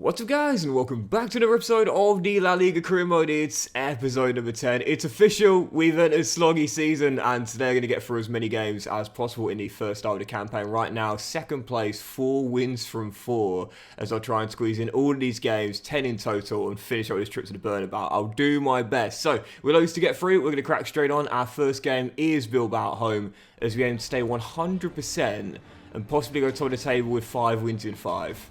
What's up guys, and welcome back to another episode of the La Liga career mode. It's episode number 10. It's official, we've entered a sloggy season, and today we're going to get through as many games as possible in the first start of the campaign. Right now, second place, 4 wins from 4, as I'll try and squeeze in all of these games, 10 in total, and finish up this trip to the Burnabout. I'll do my best. So, we're loads to get through, we're going to crack straight on. Our first game is Bilbao at home, as we aim to stay 100% and possibly go top of the table with 5 wins in 5.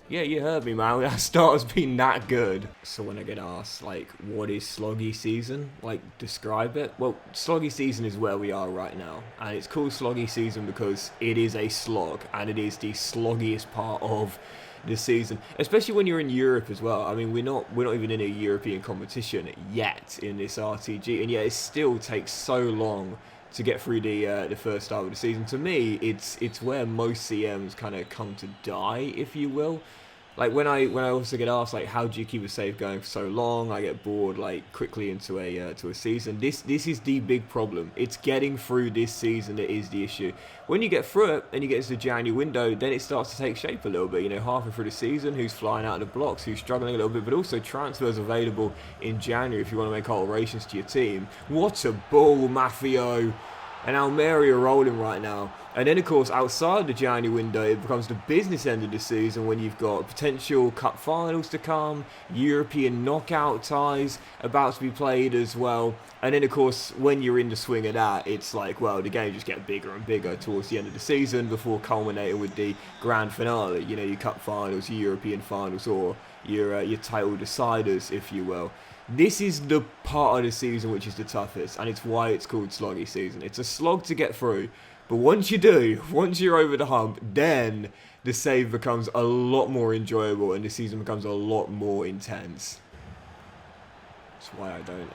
Yeah, you heard me, man. Our start has been that good. So when I get asked, like, what is sloggy season? Like, describe it. Well, sloggy season is where we are right now. And it's called sloggy season because it is a slog. And it is the sloggiest part of the season. Especially when you're in Europe as well. I mean, we're not even in a European competition yet in this RTG. And yet it still takes so long to get through the first start of the season. To me, it's where most CMs kind of come to die, if you will. Like when I also get asked, like, how do you keep a save going for so long? I get bored like quickly into a season. This is the big problem. It's getting through this season that is the issue. When you get through it and you get into the January window, then it starts to take shape a little bit. You know, halfway through the season, who's flying out of the blocks, who's struggling a little bit, but also transfers available in January if you want to make alterations to your team. What a ball, Mafio! And Almeria rolling right now. And then, of course, outside the January window, it becomes the business end of the season when you've got potential cup finals to come, European knockout ties about to be played as well. And then, of course, when you're in the swing of that, it's like, well, the games just get bigger and bigger towards the end of the season before culminating with the grand finale. You know, your cup finals, your European finals, or your title deciders, if you will. This is the part of the season which is the toughest, and it's why it's called sloggy season. It's a slog to get through, but once you do, once you're over the hump, then the save becomes a lot more enjoyable and the season becomes a lot more intense. That's why I don't,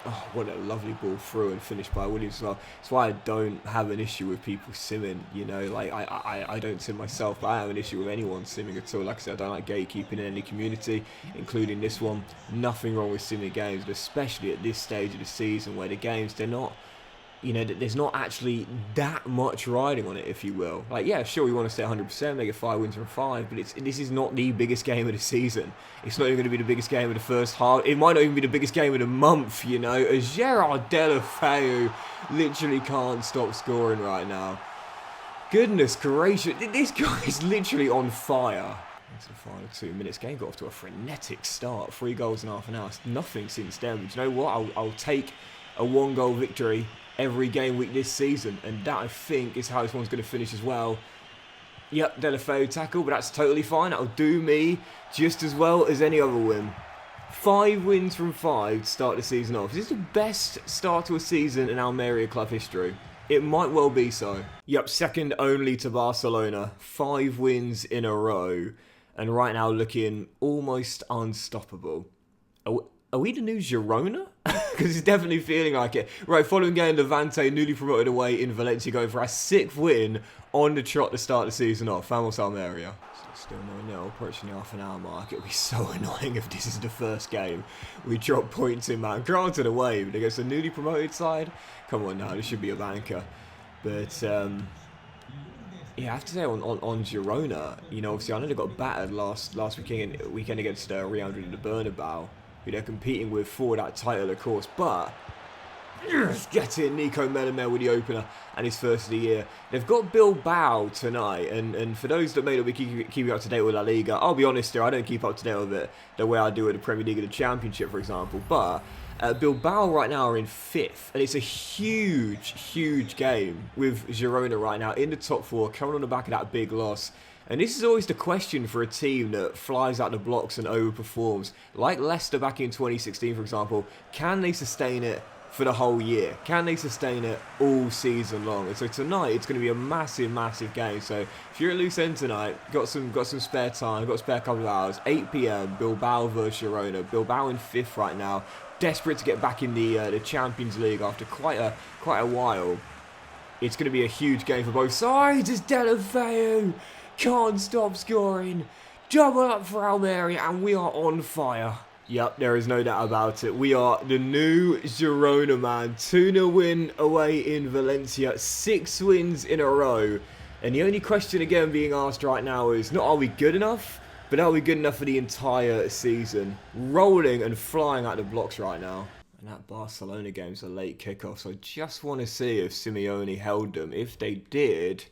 oh, what a lovely ball through and finished by Williams as well. That's why I don't have an issue with people simming, you know, like I don't sim myself, but I have an issue with anyone simming at all. Like I said, I don't like gatekeeping in any community, including this one. Nothing wrong with simming games, but especially at this stage of the season where the games, they're not, you know, there's not actually that much riding on it, if you will. Like, yeah, sure, we want to stay 100%, make it 5 wins from 5, but this is not the biggest game of the season. It's not even going to be the biggest game of the first half. It might not even be the biggest game of the month, you know, as Gerard Deulofeu literally can't stop scoring right now. Goodness gracious, this guy is literally on fire. Into the final 2 minutes. Game got off to a frenetic start. 3 goals in half an hour. Nothing since then. But you know what? I'll take a 1-goal victory every game week this season, and that, I think, is how this one's going to finish as well. Yep, Deulofeu tackle, but that's totally fine. That'll do me just as well as any other win. 5 wins from 5 to start the season off. Is this the best start to a season in Almeria club history? It might well be so. Yep, second only to Barcelona. 5 wins in a row, and right now looking almost unstoppable. Are we the new Girona? Because it's definitely feeling like it. Right, following game, Levante, newly promoted away in Valencia, going for our 6th win on the trot to start the season off. Vamos Almeria. Still 0-0, approaching the half-an-hour mark. It'll be so annoying if this is the first game we drop points in, man. Granted away, but against a newly promoted side? Come on now, this should be a banker. But, yeah, I have to say on Girona, you know, obviously I know they got battered last weekend against Real Madrid in the Burnabout, who they're competing with for that title, of course, but get in, Nico Melamed with the opener and his first of the year. They've got Bilbao tonight, and for those that may not be keeping up to date with La Liga, I'll be honest here, I don't keep up to date with it the way I do with the Premier League or the Championship, for example, but Bilbao right now are in 5th, and it's a huge game with Girona right now in the top 4, coming on the back of that big loss. And this is always the question for a team that flies out the blocks and overperforms. Like Leicester back in 2016, for example, can they sustain it for the whole year? Can they sustain it all season long? And so tonight, it's going to be a massive game. So if you're at loose end tonight, got some spare time, got a spare couple of hours, 8 PM, Bilbao versus Girona. Bilbao in 5th right now, desperate to get back in the Champions League after quite a while. It's going to be a huge game for both sides. It's Deulofeu. Can't stop scoring. Double up for Almeria, and we are on fire. Yep, there is no doubt about it. We are the new Girona, man. 2-0 win away in Valencia. 6 wins in a row. And the only question again being asked right now is not are we good enough, but that'll be good enough for the entire season. Rolling and flying out the blocks right now. And that Barcelona game's a late kickoff, so I just want to see if Simeone held them. If they did,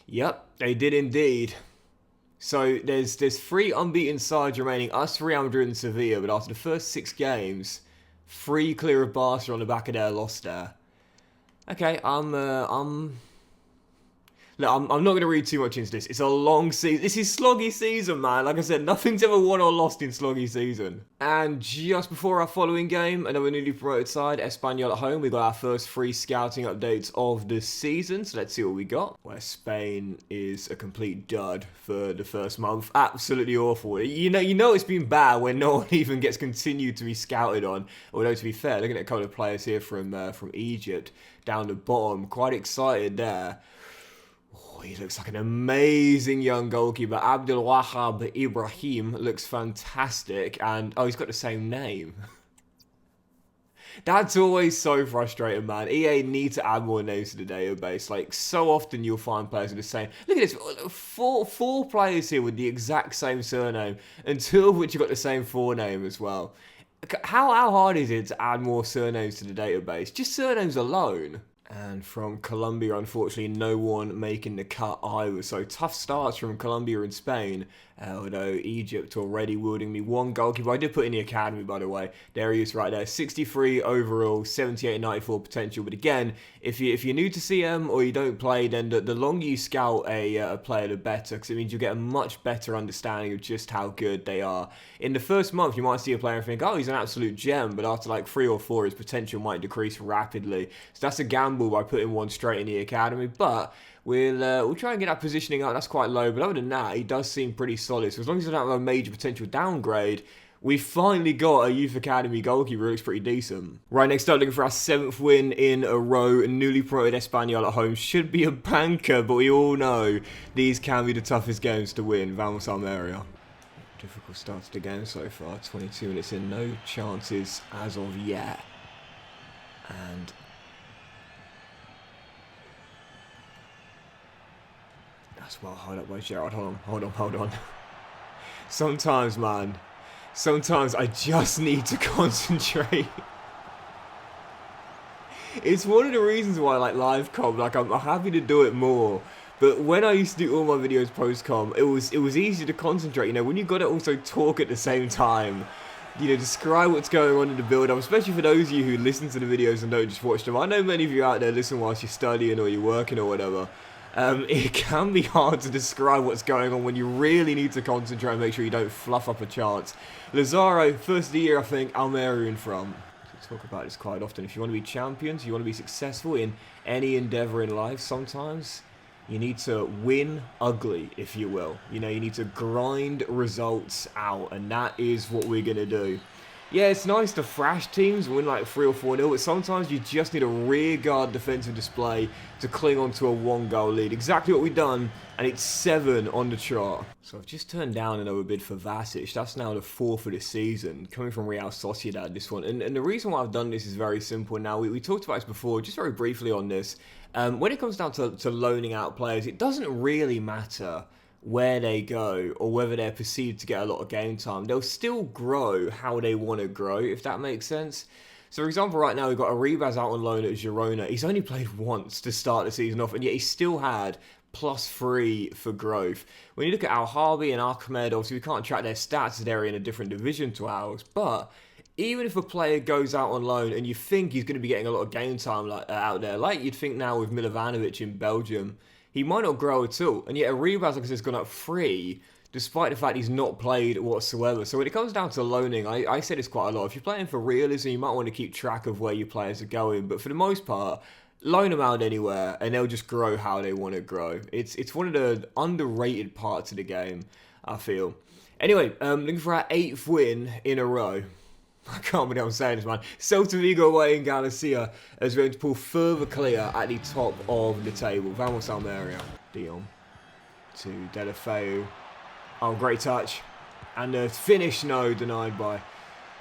yep, they did indeed. So there's 3 unbeaten sides remaining, us, Real Madrid and Sevilla, but after the first 6 games, 3 clear of Barca on the back of their loss there. Okay, Look, I'm not going to read too much into this. It's a long season. This is sloggy season, man. Like I said, nothing's ever won or lost in sloggy season. And just before our following game, another newly promoted side, Espanyol at home, we got our first 3 scouting updates of the season. So let's see what we got. Where Spain is a complete dud for the first month. Absolutely awful. You know it's been bad when no one even gets continued to be scouted on. Although, to be fair, looking at a couple of players here from Egypt down the bottom, quite excited there. He looks like an amazing young goalkeeper. Abdul Wahab Ibrahim looks fantastic. And, oh, he's got the same name. That's always so frustrating, man. EA need to add more names to the database. Like, so often you'll find players with the same. Look at this. Four players here with the exact same surname. And 2 of which have got the same forename as well. How hard is it to add more surnames to the database? Just surnames alone. And from Colombia, unfortunately, no one making the cut either. So tough starts from Colombia and Spain. Although Egypt already wielding me 1 goalkeeper. I did put in the academy, by the way. There he is right there. 63 overall, 78 94 potential. But again, if you're new to CM or you don't play, then the longer you scout a player, the better. Because it means you get a much better understanding of just how good they are. In the first month, you might see a player and think, oh, he's an absolute gem. But after like 3 or 4, his potential might decrease rapidly. So that's a gamble by putting 1 straight in the academy. But we'll try and get that positioning up. That's quite low, but other than that, he does seem pretty solid. So as long as he doesn't have a major potential downgrade, we finally got a youth academy goalkeeper who looks pretty decent. Right, next up, looking for our 7th win in a row. Newly promoted Espanyol at home should be a banker, but we all know these can be the toughest games to win. Vamos Almeria. Difficult start to the game so far. 22 minutes in, no chances as of yet. And that's well held up by Gerard. Hold on. Sometimes, man. Sometimes I just need to concentrate. It's one of the reasons why I like live com. Like, I'm happy to do it more. But when I used to do all my videos post-com, it was easy to concentrate. You know, when you got to also talk at the same time. You know, describe what's going on in the build-up, especially for those of you who listen to the videos and don't just watch them. I know many of you out there listen whilst you're studying or you're working or whatever. It can be hard to describe what's going on when you really need to concentrate and make sure you don't fluff up a chance. Lazaro, first of the year, I think, Almerian from. We talk about this quite often. If you want to be champions, you want to be successful in any endeavour in life, sometimes you need to win ugly, if you will. You know, you need to grind results out, and that is what we're going to do. Yeah, it's nice to thrash teams and win like 3 or 4-0, but sometimes you just need a rearguard defensive display to cling on to a 1-goal lead. Exactly what we've done, and it's 7 on the trot. So I've just turned down another bid for Vasic. That's now the 4th of the season, coming from Real Sociedad, this one. And the reason why I've done this is very simple. Now, we talked about this before, just very briefly on this. When it comes down to loaning out players, it doesn't really matter where they go or whether they're perceived to get a lot of game time. They'll still grow how they want to grow, if that makes sense. So, for example, right now we've got Arribas out on loan at Girona. He's only played once to start the season off, and yet he still had +3 for growth. When you look at Al-Harbi and Ahmed, obviously we can't track their stats as they're in a different division to ours, but even if a player goes out on loan and you think he's going to be getting a lot of game time out there, like you'd think now with Milovanovic in Belgium, he might not grow at all. And yet Arribas, like I said, has gone up 3, despite the fact he's not played whatsoever. So when it comes down to loaning, I say this quite a lot. If you're playing for realism, you might want to keep track of where your players are going. But for the most part, loan them out anywhere and they'll just grow how they want to grow. It's one of the underrated parts of the game, I feel. Anyway, looking for our 8th win in a row. I can't believe I'm saying this, man. Celta Vigo away in Galicia is going to pull further clear at the top of the table. Vamos Almeria. Dion to Delafeu. Oh, great touch. And the finish, no, denied by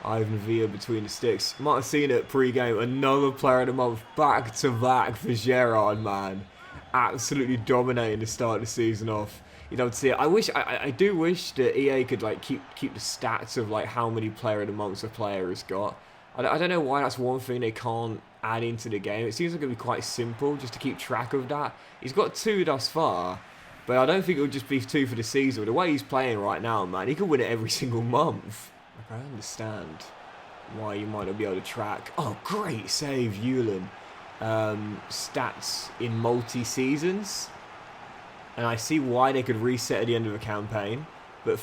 Ivan Villa between the sticks. Might have seen it pre-game. Another player of the month back-to-back for Gerard, man. Absolutely dominating the start of the season off. you know, to see it. I do wish that EA could like keep the stats of like how many player of the months a player has got. I don't know why that's one thing they can't add into the game. It seems like it'd be quite simple just to keep track of that. He's got 2 thus far, but I don't think it would just be 2 for the season. The way he's playing right now, man, he could win it every single month. Like, I understand why you might not be able to track. Oh, great save, Yulin. Stats in multi-seasons. And I see why they could reset at the end of a campaign. But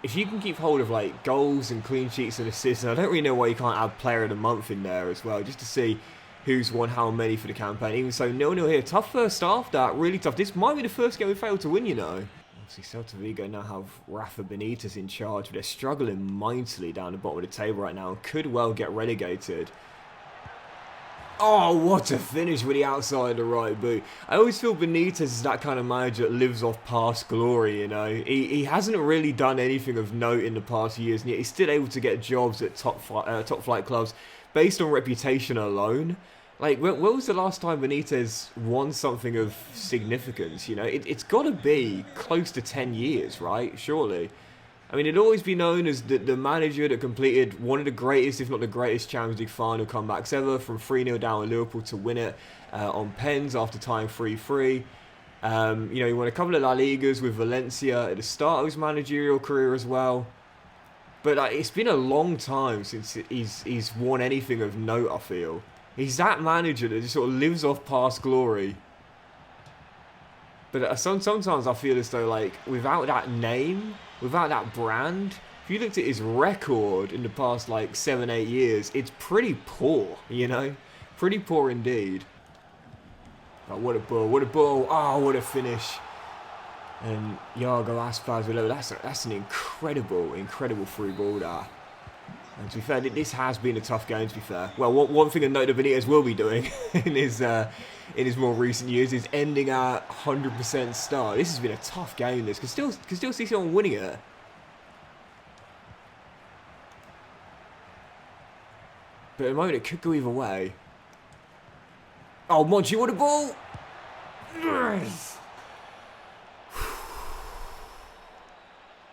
if you can keep hold of like goals and clean sheets and assists, and I don't really know why you can't add player of the month in there as well, just to see who's won how many for the campaign. Even so, 0-0 here. Tough first half, that. Really tough. This might be the first game we failed to win, you know. Obviously, Celta Vigo now have Rafa Benitez in charge, but they're struggling mightily down the bottom of the table right now and could well get relegated. Oh, what a finish with the outside of the right boot. I always feel Benitez is that kind of manager that lives off past glory, you know. He hasn't really done anything of note in the past years, and yet he's still able to get jobs at top flight clubs based on reputation alone. Like, when was the last time Benitez won something of significance, you know? It's got to be close to 10 years, right? Surely. I mean, it'd always be known as the manager that completed one of the greatest, if not the greatest, Champions League final comebacks ever, from 3-0 down with Liverpool to win it on pens after tying 3-3. You know, he won a couple of La Ligas with Valencia at the start of his managerial career as well. But like, it's been a long time since he's won anything of note, I feel. He's that manager that just sort of lives off past glory. But sometimes I feel as though, like, without that name, without that brand, if you looked at his record in the past, like, 7-8 years, it's pretty poor, you know? Pretty poor indeed. Oh, what a ball, what a ball. Oh, what a finish. And Iago Aspas, that's an incredible free ball there. And to be fair, this has been a tough game, to be fair. Well, one thing I know that Benitez will be doing in his more recent years is ending our 100% start. This has been a tough game, this. Can still see someone winning it. But at the moment, it could go either way. Oh, Monchi, what a ball! Yes!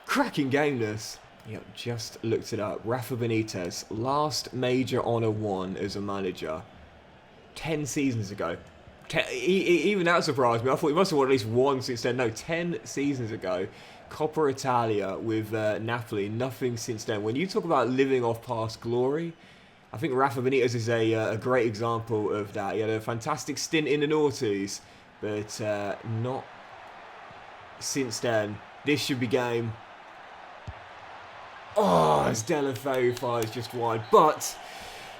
Cracking game, this. Yep, just looked it up. Rafa Benitez, last major honour won as a manager 10 seasons ago. Even that surprised me. I thought he must have won at least one since then. No, 10 seasons ago. Coppa Italia with Napoli. Nothing since then. When you talk about living off past glory, I think Rafa Benitez is a great example of that. He had a fantastic stint in the noughties, but not since then. This should be game. Oh, as Delafeu fires just wide. But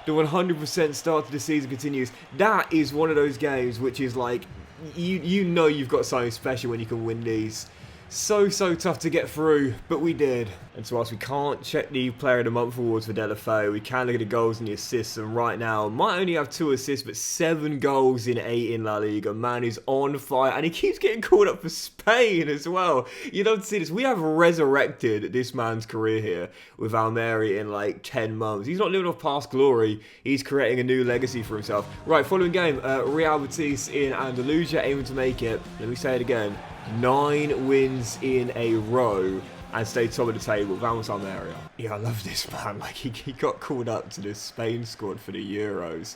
the 100% start to the season continues. That is one of those games which is like, you know you've got something special when you can win these. So tough to get through, but we did. And so whilst we can't check the Player of the Month awards for Delafeu, we can look at the goals and the assists, and right now, might only have 2 assists, but 7 goals in 8 in La Liga. Man is on fire, and he keeps getting called up for Spain as well. You love to see this. We have resurrected this man's career here with Almeria in like 10 months. He's not living off past glory, he's creating a new legacy for himself. Right, following game, Real Betis in Andalusia, aiming to make it, let me say it again, 9 wins in a row and stay top of the table. Vamos Almeria. Yeah, I love this man. Like, he got called up to the Spain squad for the Euros.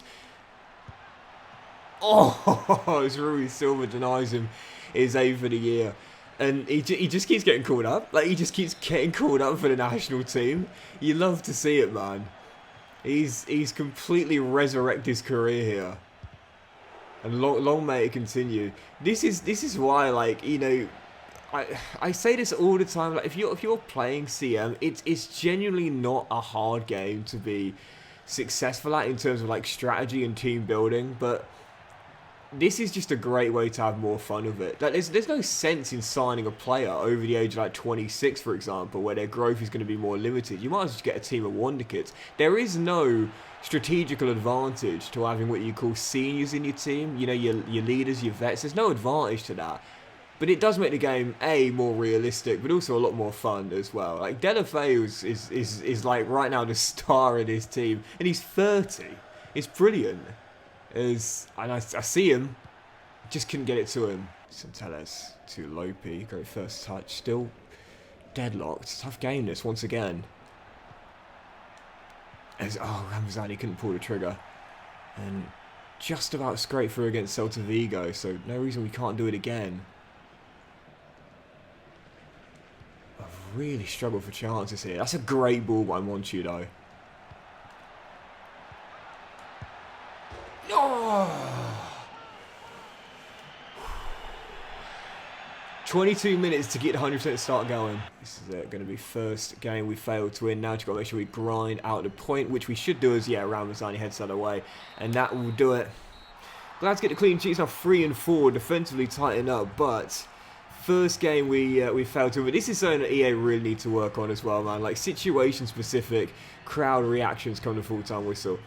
Oh, as Rui Silva denies him his aim for the year. And he just keeps getting called up. Like, he just keeps getting called up for the national team. You love to see it, man. He's completely resurrected his career here. And long may it continue. This is why, like, you know, I say this all the time. Like, if you're playing CM, it's genuinely not a hard game to be successful at in terms of like strategy and team building. But this is just a great way to have more fun with it. Like, there's no sense in signing a player over the age of like 26, for example, where their growth is going to be more limited. You might as well just get a team of wonder kids. There is no strategical advantage to having what you call seniors in your team. You know, your leaders, your vets. There's no advantage to that. But it does make the game, A, more realistic, but also a lot more fun as well. Like, Delafeu is like right now the star of this team. And he's 30. It's brilliant. And I see him, just couldn't get it to him. Centelles to Lopi. Great first touch. Still deadlocked. Tough game this once again. Ramazani couldn't pull the trigger. And just about scraped through against Celta Vigo, so no reason we can't do it again. I've really struggled for chances here. That's a great ball by Monchu though. Oh! 22 minutes to get 100% start going. This is going to be first game we failed to win. Now we've got to make sure we grind out the point, which we should do as, Ramazani heads the other way. And that will do it. Glad to get the clean sheets now 3 and 4, defensively tighten up, but first game we failed to. But this is something that EA really need to work on as well, man. Like situation specific, crowd reactions come to full-time whistle.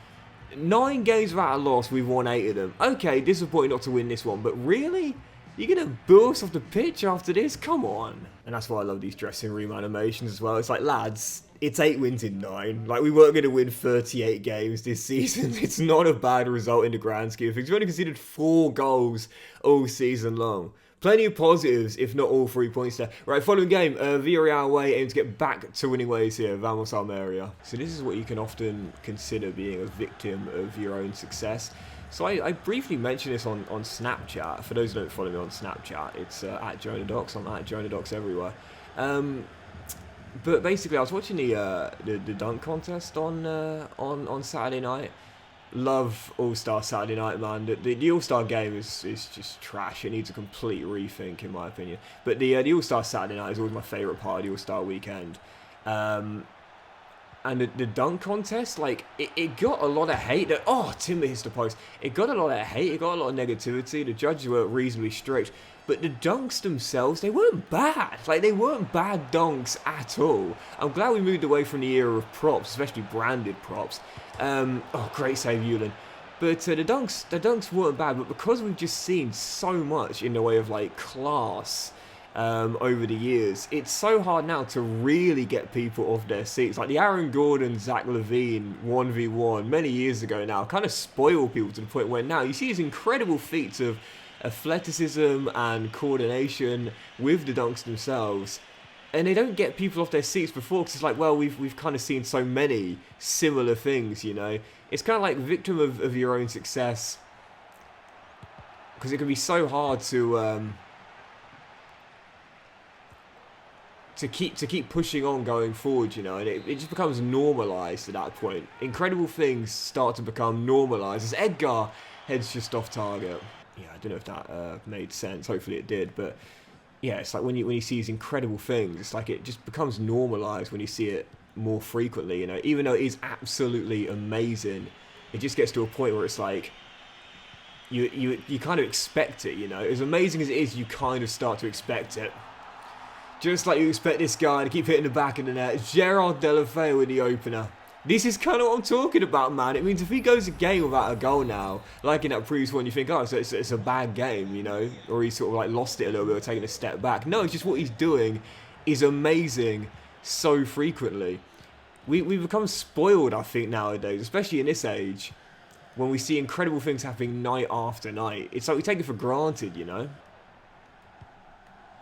9 games without a loss, we've won 8 of them. Okay, disappointing not to win this one, but really? You're going to boo us off the pitch after this? Come on. And that's why I love these dressing room animations as well. It's like, lads, it's 8 wins in 9. Like, we weren't going to win 38 games this season. It's not a bad result in the grand scheme of things. We've only conceded 4 goals all season long. Plenty of positives, if not all 3 points there. Right, following game, Villarreal away, aim to get back to winning ways here. Vamos Almeria. So this is what you can often consider being a victim of your own success. So I briefly mentioned this on Snapchat. For those who don't follow me on Snapchat, it's at JonaDocks. I'm at JonaDocks everywhere. But basically, I was watching the dunk contest on Saturday night. Love All-Star Saturday night, man. The All-Star game is just trash. It needs a complete rethink, in my opinion. But the All-Star Saturday night is always my favourite part of the All-Star weekend. And the dunk contest, like, it got a lot of hate. Timber hits the post. It got a lot of hate. It got a lot of negativity. The judges were reasonably strict. But the dunks themselves, they weren't bad. Like, they weren't bad dunks at all. I'm glad we moved away from the era of props, especially branded props. Great save, Yulin. But the dunks weren't bad. But because we've just seen so much in the way of, like, class over the years, it's so hard now to really get people off their seats. Like the Aaron Gordon, Zach LaVine 1v1 many years ago now kind of spoiled people to the point where now you see these incredible feats of athleticism and coordination with the dunks themselves, and they don't get people off their seats before because it's like, well, we've kind of seen so many similar things, you know. It's kind of like victim of your own success, because it can be so hard to keep pushing on going forward, you know, and it just becomes normalised at that point. Incredible things start to become normalised as Edgar heads just off target. Yeah, I don't know if that made sense. Hopefully it did, but yeah, it's like when you see these incredible things, it's like it just becomes normalised when you see it more frequently, you know. Even though it is absolutely amazing, it just gets to a point where it's like you kind of expect it, you know. As amazing as it is, you kind of start to expect it. Just like you expect this guy to keep hitting the back of the net. Gerard Deulofeu with the opener. This is kind of what I'm talking about, man. It means if he goes a game without a goal now, like in that previous one, you think, oh, so it's a bad game, you know? Or he sort of like lost it a little bit or taking a step back. No, it's just what he's doing is amazing so frequently. We've become spoiled, I think, nowadays, especially in this age, when we see incredible things happening night after night. It's like we take it for granted, you know?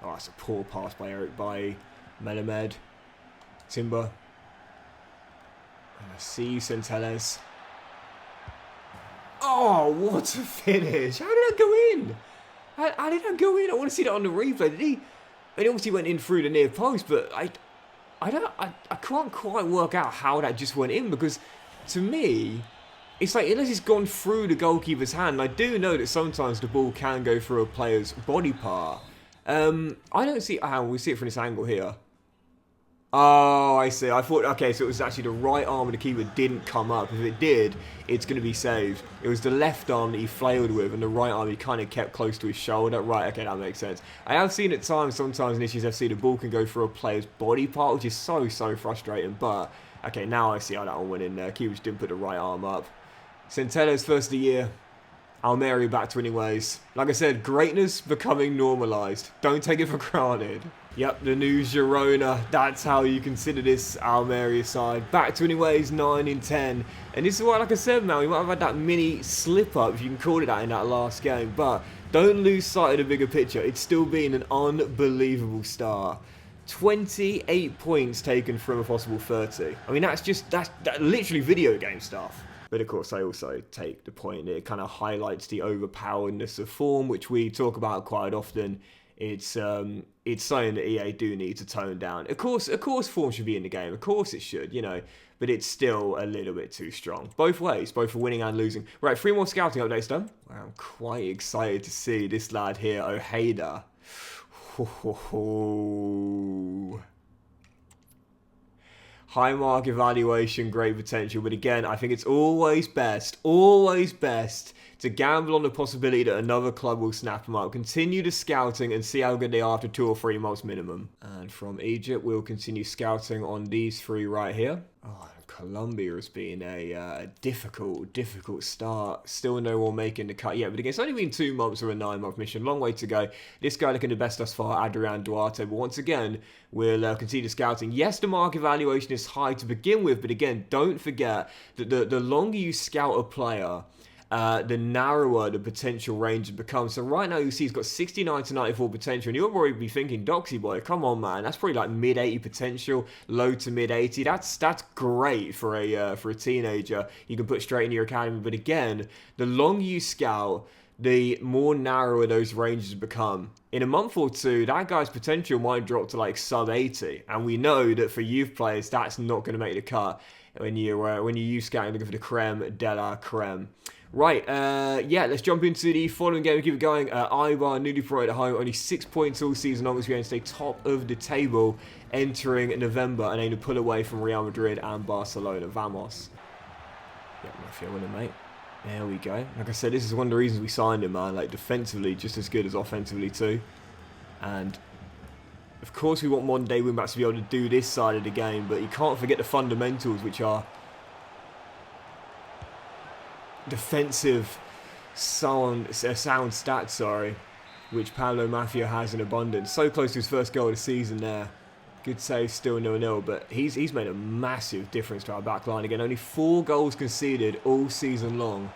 Oh, that's a poor pass by Eric Bailly. Melamed. Timber. See Centelles. Oh, what a finish. How did that go in? How did that go in? I want to see that on the replay. Did he? It obviously went in through the near post, but I can't quite work out how that just went in, because to me, it's like, unless it's gone through the goalkeeper's hand. I do know that sometimes the ball can go through a player's body part. I don't see how we see it from this angle here. Oh, I see. I thought, okay, so it was actually the right arm of the keeper didn't come up. If it did, it's going to be saved. It was the left arm that he flailed with, and the right arm he kind of kept close to his shoulder. Right, okay, that makes sense. I have seen at times, sometimes in issues FC, the ball can go through a player's body part, which is so frustrating. But, okay, now I see how that one went in there. Keeper just didn't put the right arm up. Centello's first of the year. Almeria back to winning ways. Like I said, greatness becoming normalised. Don't take it for granted. Yep, the new Girona. That's how you consider this Almeria side. Back to winning ways, 9 in 10. And this is why, like I said, man, we might have had that mini slip-up, if you can call it that, in that last game. But don't lose sight of the bigger picture. It's still been an unbelievable start. 28 points taken from a possible 30. I mean, that's literally video game stuff. But of course, I also take the point that it kind of highlights the overpoweredness of form, which we talk about quite often. It's something that EA do need to tone down. Of course, form should be in the game. Of course it should, you know. But it's still a little bit too strong. Both ways, both for winning and losing. Right, 3 more scouting updates done. Wow, I'm quite excited to see this lad here, Ojeda. High mark evaluation, great potential, but again, I think it's always best to gamble on the possibility that another club will snap them up. Continue the scouting and see how good they are after 2 or 3 months minimum. And from Egypt, we'll continue scouting on these 3 right here. Oh, Colombia has been a difficult start. Still no one making the cut yet, but again, it's only been 2 months of a 9-month mission. Long way to go. This guy looking the best thus far, Adrian Duarte, but once again, we'll continue scouting. Yes, the mark evaluation is high to begin with, but again, don't forget that the longer you scout a player, the narrower the potential range becomes. So right now you see he's got 69 to 94 potential, and you'll probably be thinking, Doxy boy, come on man, that's probably like mid 80 potential, low to mid 80. That's great for a teenager. You can put straight into your academy. But again, the longer you scout, the more narrower those ranges become. In a month or 2, that guy's potential might drop to like sub 80, and we know that for youth players, that's not going to make the cut when you use scouting looking for the creme de la creme. Right, yeah, let's jump into the following game and keep it going. Eibar, newly promoted at home, only 6 points all season long as we aim to stay top of the table entering November and aim to pull away from Real Madrid and Barcelona. Vamos. Yep, Mafia winning, mate. There we go. Like I said, this is one of the reasons we signed him, man. Like, defensively, just as good as offensively too. And, of course, we want modern day wing-backs to be able to do this side of the game, but you can't forget the fundamentals, which are defensive sound stats, which Pablo Mafia has in abundance. So close to his first goal of the season there. Good save, still 0-0, but he's made a massive difference to our back line. Again, only 4 goals conceded all season long,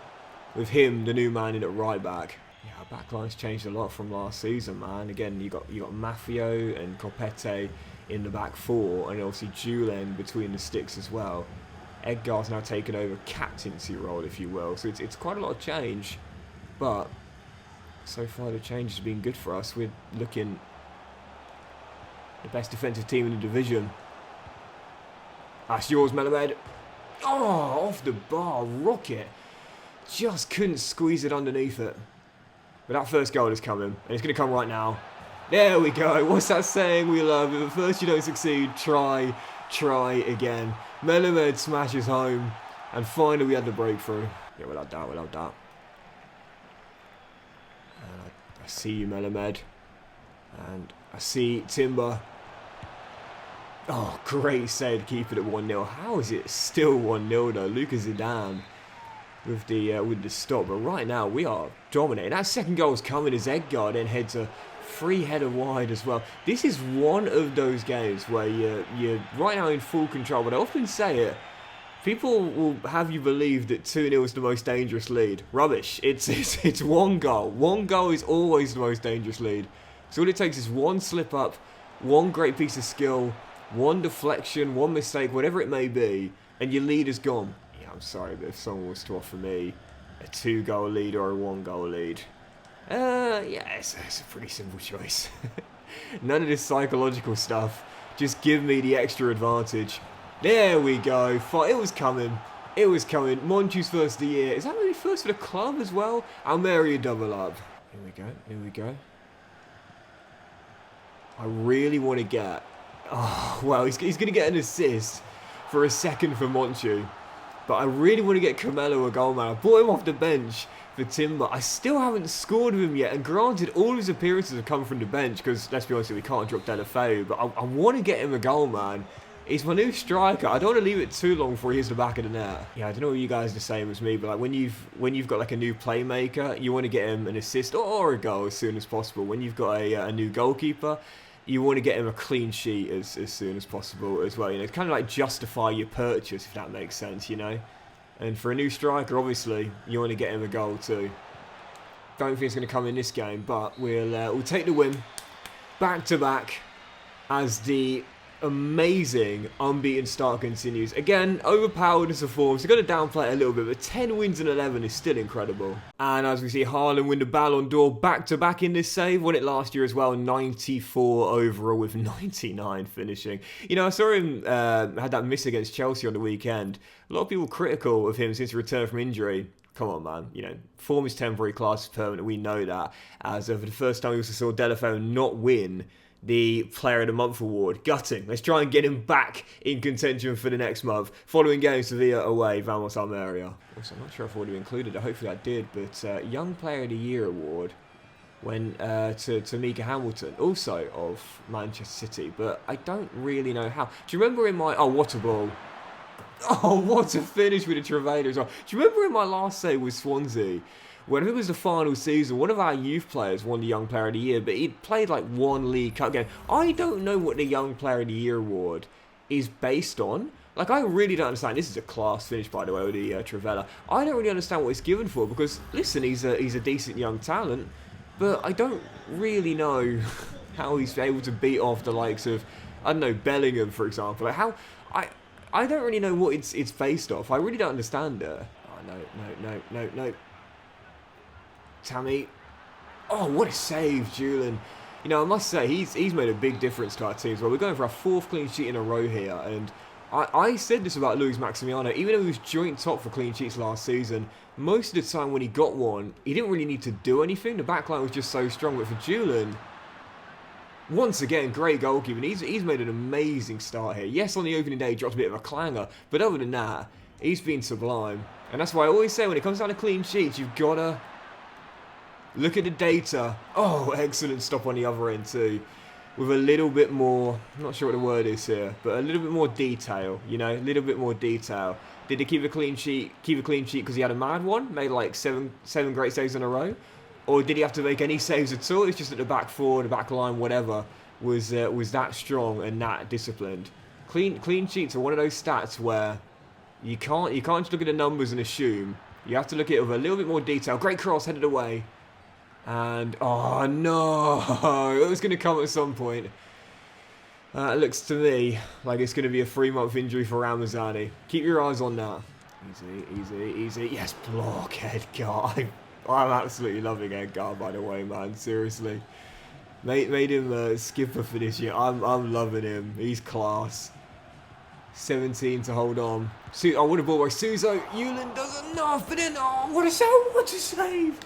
with him, the new man, in at right back. Yeah, our back line's changed a lot from last season, man. Again, you got Mafio and Copete in the back 4, and obviously Julen between the sticks as well. Edgar's now taken over captaincy role, if you will. So it's quite a lot of change. But so far the change has been good for us. We're looking the best defensive team in the division. That's yours, Melamed. Oh, off the bar. Rocket. Just couldn't squeeze it underneath it. But that first goal is coming. And it's going to come right now. There we go. What's that saying we love? If at first you don't succeed, try again. Melamed smashes home, and finally we had the breakthrough. Yeah, without doubt. And I see you, Melamed. And I see Timber. Oh, great save to keep it at 1-0. How is it still 1-0 though? Lucas Zidane with the stop. But right now we are dominating. That second goal is coming as Edgar then heads a free header wide as well. This is one of those games where you're right now in full control, but I often say it, people will have you believe that 2-0 is the most dangerous lead. Rubbish. It's 1 goal. 1 goal is always the most dangerous lead. So all it takes is 1 slip up, 1 great piece of skill, 1 deflection, 1 mistake, whatever it may be, and your lead is gone. Yeah, I'm sorry, but if someone was to offer me a 2-goal lead or a 1-goal lead, yeah, it's a pretty simple choice. None of this psychological stuff. Just give me the extra advantage. There we go. It was coming. Monchu's first of the year. Is that maybe first for the club as well? Almeria double up. Here we go. I really want to get... Oh, well, he's going to get an assist for a second for Monchu. But I really want to get Camelo a goal, man. I brought him off the bench for Timber. I still haven't scored with him yet, and granted, all his appearances have come from the bench, because, let's be honest, we can't drop Delafeu, but I want to get him a goal, man. He's my new striker. I don't want to leave it too long before he hits the back of the net. Yeah, I don't know if you guys are the same as me, but like when you've got like a new playmaker, you want to get him an assist or a goal as soon as possible. When you've got a new goalkeeper, you want to get him a clean sheet as soon as possible as well. You know, kind of like justify your purchase, if that makes sense, you know. And for a new striker, obviously, you want to get him a goal too. Don't think it's going to come in this game, but we'll take the win back to back as the amazing unbeaten start continues. Again, overpowered as a form, so got to downplay it a little bit, but 10 wins in 11 is still incredible. And as we see Haaland win the Ballon d'Or back-to-back in this save, won it last year as well, 94 overall with 99 finishing. You know, I saw him had that miss against Chelsea on the weekend. A lot of people critical of him since he returned from injury. Come on, man. You know, form is temporary, class is permanent. We know that. As for the first time, we also saw Delafeu not win the Player of the Month award. Gutting. Let's try and get him back in contention for the next month. Following game, Sevilla away, Vamos Almeria. Also, I'm not sure if I would have included it. Hopefully I did. But Young Player of the Year award went to Mika Hamilton, also of Manchester City. But I don't really know how. Do you remember in my... Oh, what a ball. Oh, what a finish with the Treveda as well. Do you remember in my last save with Swansea, when it was the final season, one of our youth players won the Young Player of the Year, but he'd played like one League Cup game. I don't know what the Young Player of the Year award is based on. Like, I really don't understand. This is a class finish, by the way, with the Trevella. I don't really understand what it's given for, because, listen, he's a decent young talent, but I don't really know how he's able to beat off the likes of, I don't know, Bellingham, for example. Like, how... I don't really know what it's based off. I really don't understand it. Oh, no. Tammy. Oh, what a save, Julian. You know, I must say, he's made a big difference to our team as well. We're going for our 4th clean sheet in a row here. And I said this about Luis Maximiano. Even though he was joint top for clean sheets last season, most of the time when he got one, he didn't really need to do anything. The backline was just so strong. But for Julian... Once again, great goalkeeping. He's made an amazing start here. Yes, on the opening day, he dropped a bit of a clanger. But other than that, he's been sublime. And that's why I always say, when it comes down to clean sheets, you've got to look at the data. Oh, excellent stop on the other end too. With a little bit more, I'm not sure what the word is here, but a little bit more detail, you know, a little bit more detail. Did he keep a clean sheet because he had a mad one? Made like seven great saves in a row? Or did he have to make any saves at all? It's just that the back four, the back line, whatever, was that strong and that disciplined. Clean sheets are one of those stats where you can't just look at the numbers and assume. You have to look at it with a little bit more detail. Great cross, headed away. And, oh no, it was going to come at some point. It looks to me like it's going to be a 3-month injury for Ramazani. Keep your eyes on that. Easy. Yes, block, Edgar. I'm absolutely loving Edgar, by the way, man. Seriously. Made him skipper for this year. I'm loving him. He's class. 17 to hold on. I would have ball by Suso. Yulin does enough, but then, oh, what a save.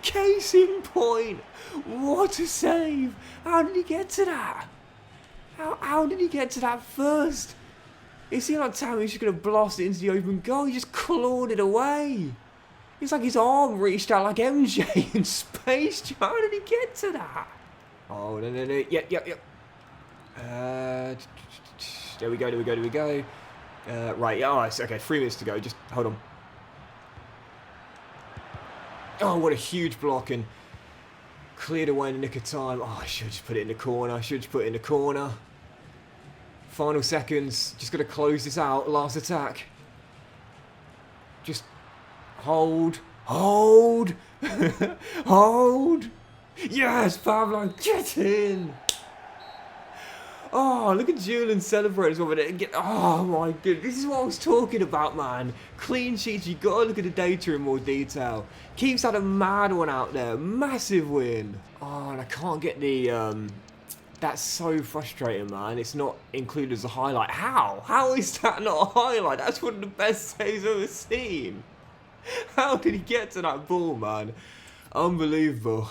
Case in point. What a save. How did he get to that? How did he get to that first? It seemed like Tammy's just going to blast it into the open goal. He just clawed it away. It's like his arm reached out like MJ in Space Jam. How did he get to that? Oh, no. Yep. There we go. Right, yeah, oh, okay, 3 minutes to go. Just hold on. Oh, what a huge block, and cleared away in the nick of time. Oh, I should just put it in the corner. Final seconds. Just got to close this out. Last attack. Just... Hold. Yes, Pablo, get in. Oh, look at Julian celebrate as well. Oh my goodness, this is what I was talking about, man. Clean sheets, you got to look at the data in more detail. Keeps had a mad one out there. Massive win. Oh, and I can't get the... That's so frustrating, man. It's not included as a highlight. How? How is that not a highlight? That's one of the best saves I've ever seen. How did he get to that ball, man? Unbelievable.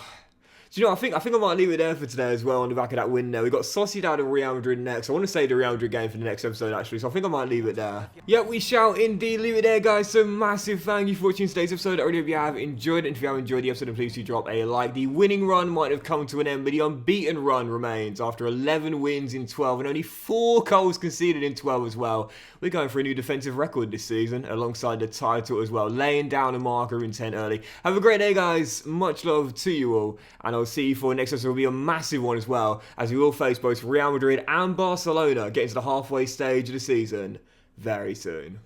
Do you know, I think I might leave it there for today as well on the back of that win there. We've got Sociedad and Real Madrid next. I want to say the Real Madrid game for the next episode, actually, so I think I might leave it there. Yeah, we shall indeed leave it there, guys. So massive thank you for watching today's episode. I really hope you have enjoyed it. And if you have enjoyed the episode, then please do drop a like. The winning run might have come to an end, but the unbeaten run remains after 11 wins in 12 and only 4 goals conceded in 12 as well. We're going for a new defensive record this season, alongside the title as well, laying down a marker in 10 early. Have a great day, guys. Much love to you all, and I'll see you for next episode. Will be a massive one as well, as we will face both Real Madrid and Barcelona getting to the halfway stage of the season very soon.